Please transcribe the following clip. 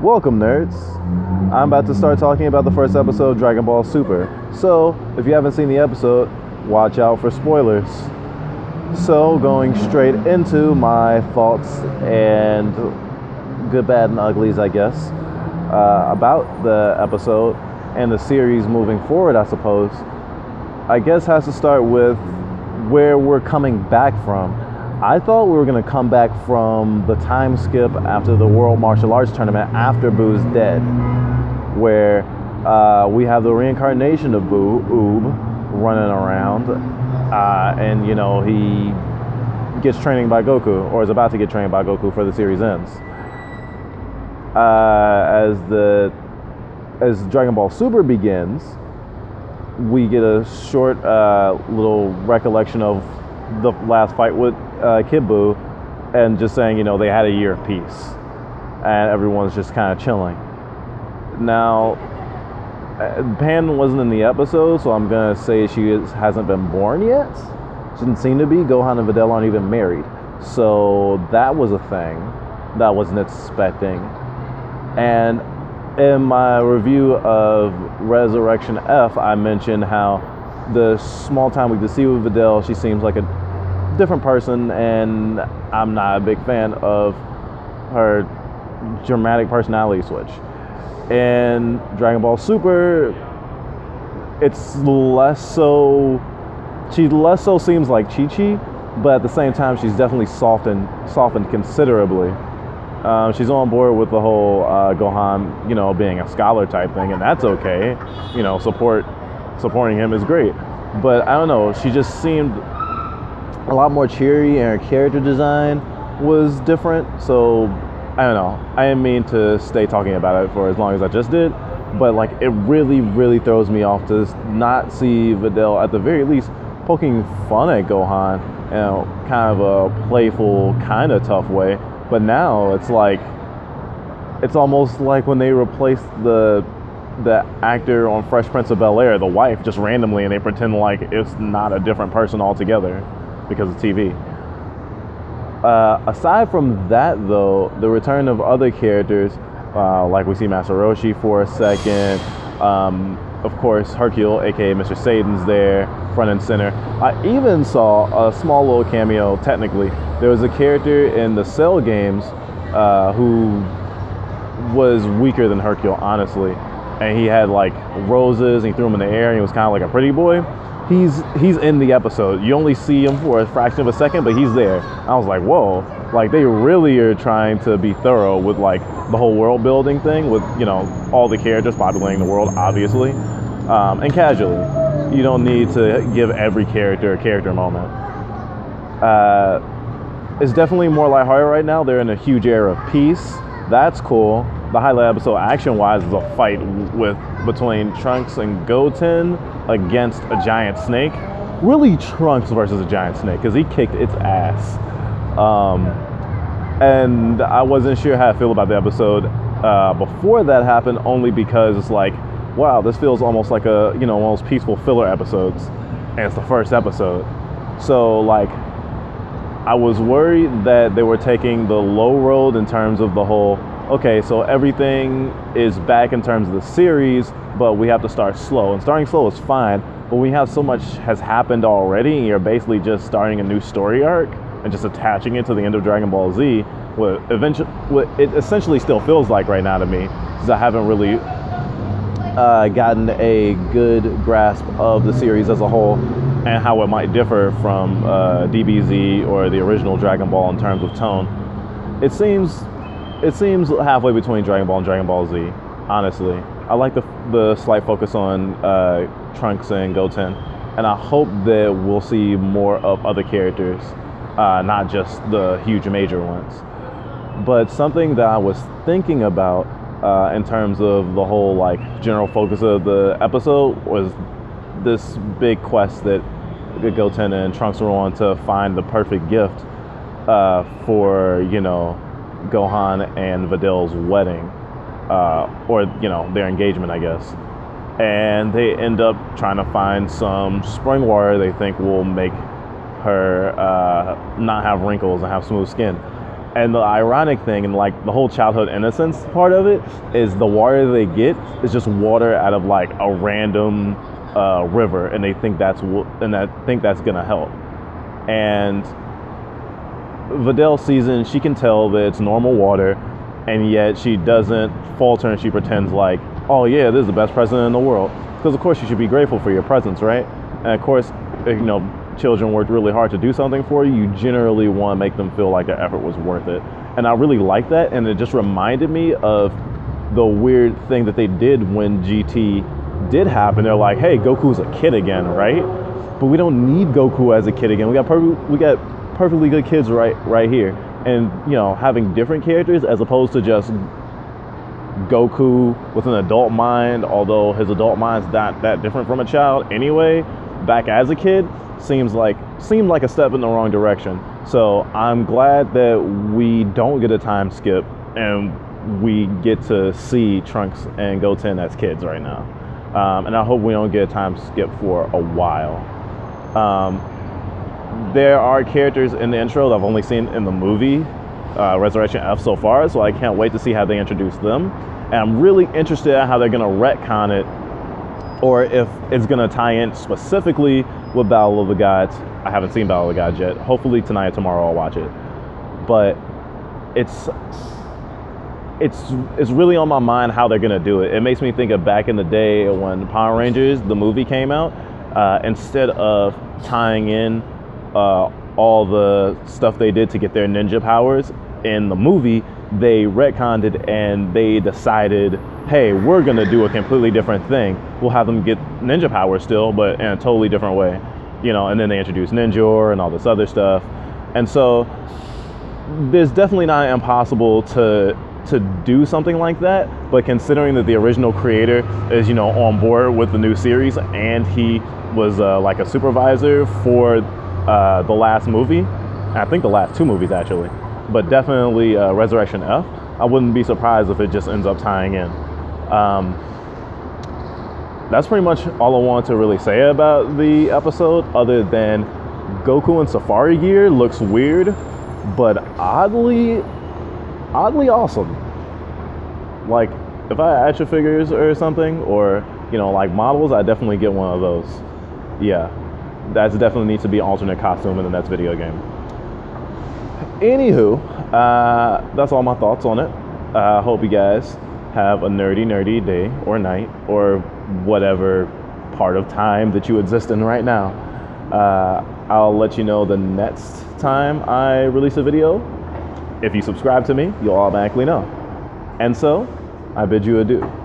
Welcome, nerds. I'm about to start talking about the first episode of Dragon Ball Super. So, if you haven't seen the episode, watch out for spoilers. So, going straight into my thoughts and good, bad, and uglies, I guess, about the episode and the series moving forward, I suppose, I guess has to start with where we're coming back from. I thought we were going to come back from the time skip after the World Martial Arts Tournament after Boo's dead, where we have the reincarnation of Boo, Oob, running around, and you know, he gets training by Goku, or is about to get trained by Goku for the series ends. As Dragon Ball Super begins, we get a short little recollection of the last fight with Kid Buu, and just saying, you know, they had a year of peace and everyone's just kind of chilling. Now, Pan wasn't in the episode, so I'm gonna say she hasn't been born yet. She didn't seem to be. Gohan and Videl aren't even married, so that was a thing that I wasn't expecting. And in my review of Resurrection F, I mentioned how the small time we could see with Videl, she seems like a different person, and I'm not a big fan of her dramatic personality switch. In Dragon Ball Super, it's less so, she less so seems like Chi-Chi, but at the same time she's definitely softened considerably. She's on board with the whole Gohan, you know, being a scholar type thing, and that's okay. You know, supporting him is great. But I don't know, she just seemed a lot more cheery, and her character design was different. So I don't know, I didn't mean to stay talking about it for as long as I just did, but like, it really throws me off to not see Videl at the very least poking fun at Gohan, you know, kind of a playful, kind of tough way. But now it's like, it's almost like when they replaced the actor on Fresh Prince of Bel-Air, the wife, just randomly, and they pretend like it's not a different person altogether because of TV. Aside from that, though, the return of other characters, like we see Master Roshi for a second, of course Hercule, aka Mr. Satan's there, front and center. I even saw a small little cameo, technically. There was a character in the Cell games who was weaker than Hercule, honestly. And he had like roses, and he threw them in the air, and he was kind of like a pretty boy. He's in the episode. You only see him for a fraction of a second, but he's there. I was like, whoa, like they really are trying to be thorough with like the whole world building thing, with, you know, all the characters populating the world, obviously, and casually. You don't need to give every character a character moment. It's definitely more lighthearted right now. They're in a huge era of peace. That's cool. The highlight episode action-wise is a fight between Trunks and Goten against a giant snake. Really Trunks versus a giant snake, because he kicked its ass. And I wasn't sure how I feel about the episode before that happened, only because it's like, wow, this feels almost like a, you know, one of those peaceful filler episodes, and it's the first episode. So like, I was worried that they were taking the low road in terms of the whole, okay, so everything is back in terms of the series, but we have to start slow. And starting slow is fine, but we have so much has happened already, and you're basically just starting a new story arc and just attaching it to the end of Dragon Ball Z, what it essentially still feels like right now to me, because I haven't really gotten a good grasp of the series as a whole and how it might differ from DBZ or the original Dragon Ball in terms of tone. It seems halfway between Dragon Ball and Dragon Ball Z, honestly. I like the slight focus on Trunks and Goten, and I hope that we'll see more of other characters, not just the huge major ones. But something that I was thinking about in terms of the whole like general focus of the episode was this big quest that Goten and Trunks were on to find the perfect gift for, you know, Gohan and Videl's wedding, or, you know, their engagement, I guess. And they end up trying to find some spring water they think will make her not have wrinkles and have smooth skin. And the ironic thing, and like the whole childhood innocence part of it, is the water they get is just water out of like a random river, and they think that's gonna help. And Videl sees it, and she can tell that it's normal water, and yet she doesn't falter, and she pretends like, oh yeah, this is the best president in the world, because of course you should be grateful for your presence, right? And of course, you know, children worked really hard to do something for you, you generally want to make them feel like their effort was worth it. And I really like that, and it just reminded me of the weird thing that they did when GT did happen. They're like, hey, Goku's a kid again, right? But we don't need Goku as a kid again. We got perfectly good kids right here. And, you know, having different characters as opposed to just Goku with an adult mind, although his adult mind's not that different from a child anyway, back as a kid, seemed like a step in the wrong direction. So I'm glad that we don't get a time skip and we get to see Trunks and Goten as kids right now. And I hope we don't get a time skip for a while. There are characters in the intro that I've only seen in the movie Resurrection F so far, so I can't wait to see how they introduce them. And I'm really interested in how they're going to retcon it, or if it's going to tie in specifically with Battle of the Gods. I haven't seen Battle of the Gods yet. Hopefully tonight or tomorrow I'll watch it. But it's really on my mind how they're going to do it. It makes me think of back in the day when Power Rangers, the movie, came out. Instead of tying in all the stuff they did to get their ninja powers in the movie, they retconned it and they decided, hey, we're going to do a completely different thing. We'll have them get ninja powers still, but in a totally different way. You know, and then they introduced Ninjor and all this other stuff. And so there's definitely not impossible to do something like that, but considering that the original creator is, you know, on board with the new series, and he was like a supervisor for the last movie, I think the last two movies actually, but definitely Resurrection F, I wouldn't be surprised if it just ends up tying in. That's pretty much all I wanted to really say about the episode, other than Goku in safari gear looks weird, but oddly awesome. Like, if I had action figures or something, or, you know, like models, I definitely get one of those. Yeah, that definitely needs to be an alternate costume in the next video game. Anywho, that's all my thoughts on it. I hope you guys have a nerdy day or night, or whatever part of time that you exist in right now. I'll let you know the next time I release a video. If you subscribe to me, you'll automatically know. And so, I bid you adieu.